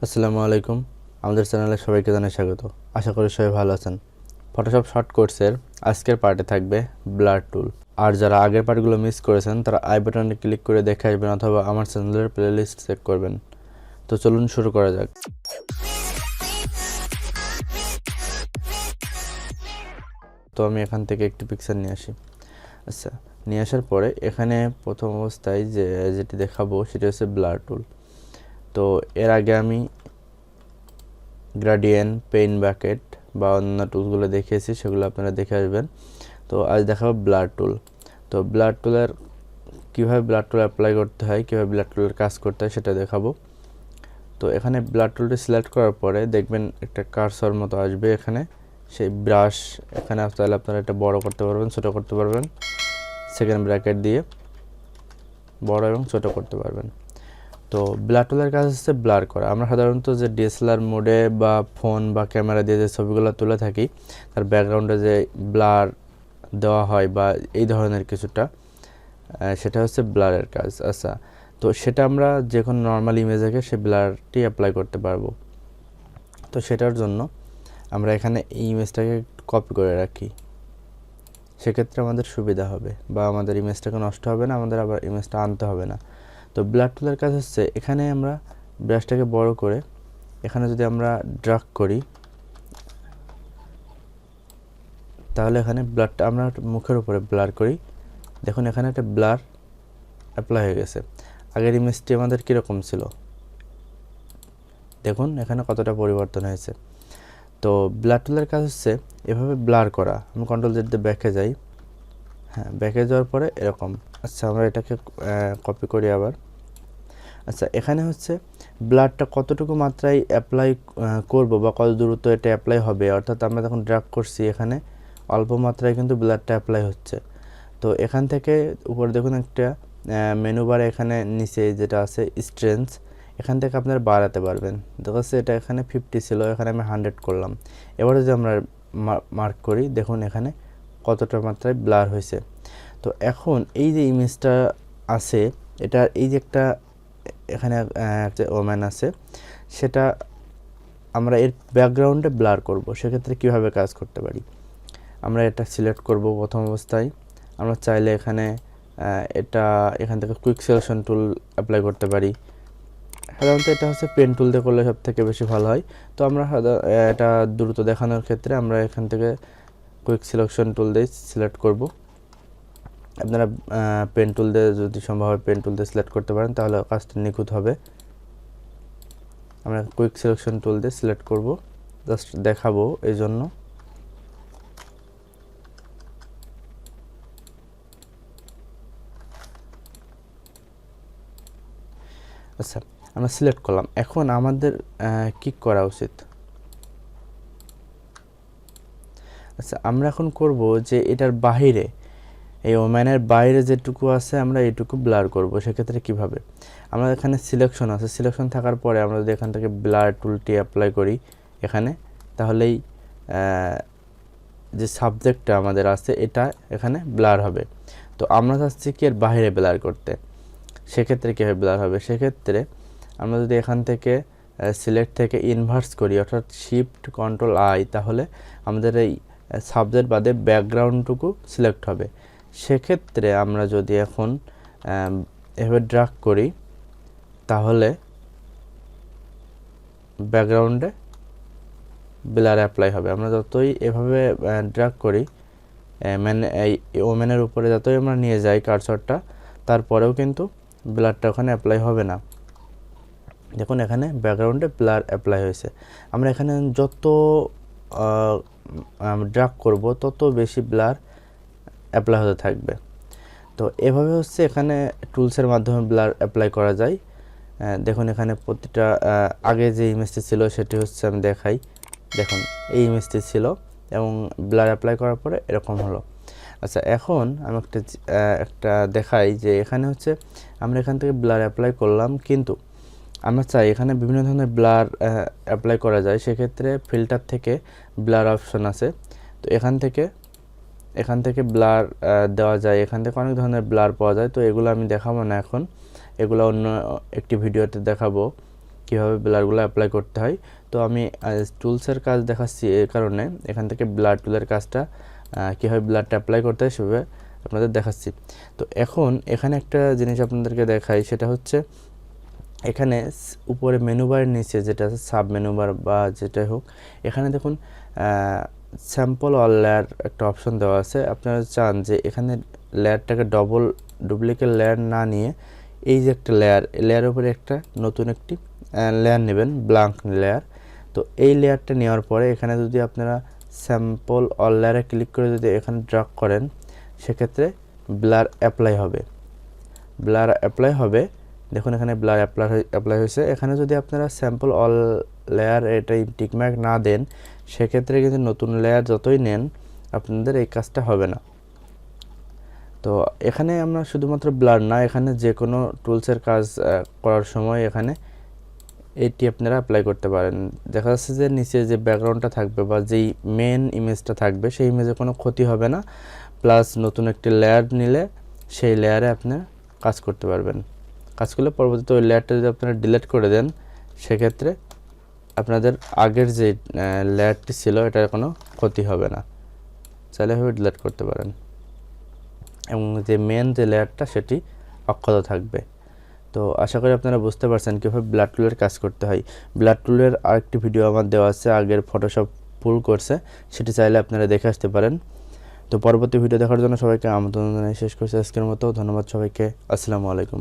আসসালামু আলাইকুম। আমাদের চ্যানেলে সবাইকে জানাই স্বাগত। আশা করি সবাই ভালো আছেন। ফটোশপ শর্ট কোর্সের আজকের পার্টে থাকবে ব্লার টুল। আর যারা আগের পার্টগুলো মিস করেছেন তারা আই বাটনে ক্লিক করে দেখে আসবেন অথবা আমার চ্যানেলের প্লেলিস্ট চেক করবেন। তো চলুন শুরু করা যাক। তো আমি এখান থেকে একটি পিকচার নিয়ে আসি। আচ্ছা, নিয়ে আসার পরে এখানে প্রথম অবস্থায় যেটি দেখাবো সেটি হচ্ছে ব্লার টুল। তো এর আগে আমি গ্রেডিয়েন্ট, পেইন্ট বাকেট বা অন্য টুলসগুলো দেখিয়েছি, সেগুলো আপনারা দেখে আসবেন। তো আজ দেখাবো ব্লার টুল। তো ব্লার টুলের কীভাবে ব্লার টুল অ্যাপ্লাই করতে হয়, কীভাবে ব্লার টুলের কাজ করতে হয় সেটা দেখাবো। তো এখানে ব্লার টুলটি সিলেক্ট করার পরে দেখবেন একটা কার্সর মতো আসবে এখানে, সেই ব্রাশ এখানে তাহলে আপনারা এটা বড় করতে পারবেন, ছোটো করতে পারবেন, সেকেন্ড ব্র্যাকেট দিয়ে বড় এবং ছোটো করতে পারবেন। তো ব্লার টুলের কাজ হচ্ছে ব্লার করা। আমরা সাধারণত যে ডিএসএলআর মোডে বা ফোন বা ক্যামেরা দিয়ে যে ছবিগুলো তুলে থাকি, তার ব্যাকগ্রাউন্ডে যে ব্লার দেওয়া হয় বা এই ধরনের কিছুটা, সেটা হচ্ছে ব্লারের কাজ। আচ্ছা, তো সেটা আমরা যে কোনো নর্মাল ইমেজে সে ব্লারটি অ্যাপ্লাই করতে পারবো। তো সেটার জন্য আমরা এখানে এই ইমেজটাকে কপি করে রাখি, সেক্ষেত্রে আমাদের সুবিধা হবে বা আমাদের ইমেজটাকে নষ্ট হবে না, আমাদের আবার ইমেজটা আনতে হবে না। তো ব্লার টুলের কাজ হচ্ছে এখানে আমরা ব্রাশটাকে বড় করে এখানে যদি আমরা ড্র্যাগ করি, তাহলে এখানে ব্লারটা আমরা মুখের উপরে ব্লার করি, দেখুন এখানে একটা ব্লার অ্যাপ্লাই হয়ে গেছে। আগের ইমেজটি আমাদের কীরকম ছিল, দেখুন এখানে কতটা পরিবর্তন হয়েছে। তো ব্লার টুলের কাজ হচ্ছে এভাবে ব্লার করা। আমি কন্ট্রোল জেড দিয়ে ব্যাকে যাই, হ্যাঁ ব্যাকে যাওয়ার পরে এরকম। আচ্ছা, আমরা এটাকে কপি করি আবার। আচ্ছা, এখানে হচ্ছে ব্লারটা কতটুকু মাত্রায় অ্যাপ্লাই করব বা কত দূরত্ব এটা অ্যাপ্লাই হবে, অর্থাৎ আমরা যখন ড্র্যাগ করছি এখানে অল্প মাত্রায় কিন্তু ব্লারটা অ্যাপ্লাই হচ্ছে। তো এখান থেকে উপরে দেখুন একটা মেনু বারে এখানে নিচে যেটা আছে স্ট্রেংথ, এখান থেকে আপনারা বাড়াতে পারবেন। দেখাচ্ছে এটা এখানে 50 ছিল, এখানে আমি 100 করলাম। এবারে যদি আমরা মার্ক করি, দেখুন এখানে কতটা মাত্রায় ব্লার হয়েছে। তো এখন এই যে ইমেজটা আছে, এটা এই যে একটা এখানে ওম্যান আছে, সেটা আমরা এর ব্যাকগ্রাউন্ডে ব্লার করব। সেক্ষেত্রে কিভাবে কাজ করতে পারি, আমরা এটা সিলেক্ট করব প্রথম অবস্থায়। আমরা চাইলে এখানে এখান থেকে কুইক সিলেকশন টুল অ্যাপ্লাই করতে পারি। সাধারণত এটা হচ্ছে পেন টুল দিয়ে করলে সব থেকে বেশি ভালো হয়। তো আমরা এটা দ্রুত দেখানোর ক্ষেত্রে আমরা এখান থেকে কুইক সিলেকশন টুল দিয়ে সিলেক্ট করব। আপনারা পেন টুল দিয়ে যদি সম্ভব হয় পেন টুল দিয়ে সিলেক্ট করতে পারেন, তাহলে কাজটা নিখুঁত হবে। আমরা কুইক সিলেকশন টুল দিয়ে সিলেক্ট করব, জাস্ট দেখাবো এই জন্য। আচ্ছা, আমরা সিলেক্ট করলাম। এখন আমাদের কি করা উচিত? আচ্ছা, আমরা এখন করব যে এটার বাহিরে, এই ওম্যানের বাইরে যেটুকু আছে আমরা এইটুকু ব্লার করব। সেক্ষেত্রে কিভাবে, আমরা এখানে সিলেকশন আছে, সিলেকশন থাকার পরে আমরা যদি এখান থেকে ব্লার টুলটি অ্যাপ্লাই করি এখানে, তাহলেই যে সাবজেক্টটা আমাদের আছে এটা এখানে ব্লার হবে। তো আমরা চাচ্ছি কি এর বাইরে ব্লার করতে, সেক্ষেত্রে কীভাবে ব্লার হবে? সেক্ষেত্রে আমরা যদি এখান থেকে সিলেক্ট থেকে ইনভার্স করি, অর্থাৎ শিফট কন্ট্রোল আই, তাহলে আমাদের এই সাবজেক্ট বাদে ব্যাকগ্রাউন্ডটুকু সিলেক্ট হবে। সেক্ষেত্রে আমরা যদি এখন এভাবে ড্র্যাগ করি, তাহলে ব্যাকগ্রাউন্ডে ব্লার অ্যাপ্লাই হবে। আমরা যতই এভাবে ড্র্যাগ করি, মানে এই ওমেনের উপরে যতই আমরা নিয়ে যাই কার্সরটা, তারপরেও কিন্তু ব্লারটা ওখানে অ্যাপ্লাই হবে না। দেখুন এখানে ব্যাকগ্রাউন্ডে ব্লার অ্যাপ্লাই হয়েছে। আমরা এখানে যত ড্র্যাগ করব তত বেশি ব্লার অ্যাপ্লাই হতে থাকবে। তো এভাবে হচ্ছে এখানে টুলসের মাধ্যমে ব্লার অ্যাপ্লাই করা যায়। দেখুন এখানে প্রতিটা আগে যে ইমেজটি ছিল সেটি হচ্ছে আমি দেখাই। দেখুন এই ইমেজটি ছিল এবং ব্লার অ্যাপ্লাই করার পরে এরকম হলো। আচ্ছা, এখন আমি একটা দেখাই যে এখানে হচ্ছে আমরা এখান থেকে ব্লার অ্যাপ্লাই করলাম, কিন্তু আমরা চাই এখানে বিভিন্ন ধরনের ব্লার অ্যাপ্লাই করা যায়। সেক্ষেত্রে ফিল্টার থেকে ব্লার অপশন আছে। তো এখান থেকে ব্লার দেওয়া যায়, এখান থেকে অনেক ধরনের ব্লার পাওয়া যায়। তো এগুলো আমি দেখাবো না এখন, এগুলো অন্য একটি ভিডিওতে দেখাবো কীভাবে ব্লারগুলো অ্যাপ্লাই করতে হয়। তো আমি টুলসের কাজ দেখাচ্ছি এই কারণে এখান থেকে ব্লার টুলের কাজটা কীভাবে ব্লারটা অ্যাপ্লাই করতে হয় সেভাবে আপনাদের দেখাচ্ছি। তো এখন এখানে একটা জিনিস আপনাদেরকে দেখাই, সেটা হচ্ছে এখানে উপরে মেনু বারের নিচে যেটা আছে সাব মেনু বার বা যেটাই হোক, এখানে দেখুন স্যাম্পল অল লেয়ার একটা অপশন দেওয়া আছে। আপনারা চান যে এখানে লেয়ারটাকে ডুপ্লিকেট লেয়ার না নিয়ে এই যে একটা লেয়ার, লেয়ারের উপরে একটা নতুন একটি লেয়ার নেবেন, ব্ল্যাঙ্ক লেয়ার। তো এই লেয়ারটা নেওয়ার পরে এখানে যদি আপনারা স্যাম্পল অল লেয়ারে ক্লিক করে যদি এখানে ড্র্যাগ করেন, সেক্ষেত্রে ব্লার অ্যাপ্লাই হবে। ব্লার অ্যাপ্লাই হবে, দেখুন এখানে ব্লার অ্যাপ্লাই হয়েছে। এখানে যদি আপনারা স্যাম্পল অল লেয়ার এটাই টিকমার্ক না দেন, সেক্ষেত্রে কিন্তু নতুন লেয়ার যতই নেন আপনাদের এই কাজটা হবে না। তো এখানে আমরা শুধুমাত্র ব্লার না, এখানে যে কোনো টুলসের কাজ করার সময় এখানে এটি আপনারা অ্যাপ্লাই করতে পারেন। দেখা যাচ্ছে যে নিচে যে ব্যাকগ্রাউন্ডটা থাকবে বা যেই মেন ইমেজটা থাকবে সেই ইমেজে কোনো ক্ষতি হবে না, প্লাস নতুন একটি লেয়ার নিলে সেই লেয়ারে আপনি কাজ করতে পারবেন। কাজ করলে পরবর্তীতে ওই লেয়ারটা যদি আপনারা ডিলিট করে দেন, সেক্ষেত্রে আপনাদের আগের যে লেয়ারটি ছিল এটার কোনো ক্ষতি হবে না, চাইলে এভাবে ডিলিট করতে পারেন এবং যে মেন যে লেয়ারটা সেটি অক্ষত থাকবে। তো আশা করি আপনারা বুঝতে পারছেন কীভাবে ব্লাড টুলের কাজ করতে হয়। ব্লাড টুলের আরেকটি ভিডিও আমার দেওয়া আছে আগের ফটোশপ ফুল কোর্সে, সেটি চাইলে আপনারা দেখে আসতে পারেন। তো পরবর্তী ভিডিও দেখার জন্য সবাইকে আমন্ত্রণ জানিয়ে শেষ করছি আজকের মতো। ধন্যবাদ সবাইকে, আসসালামু আলাইকুম।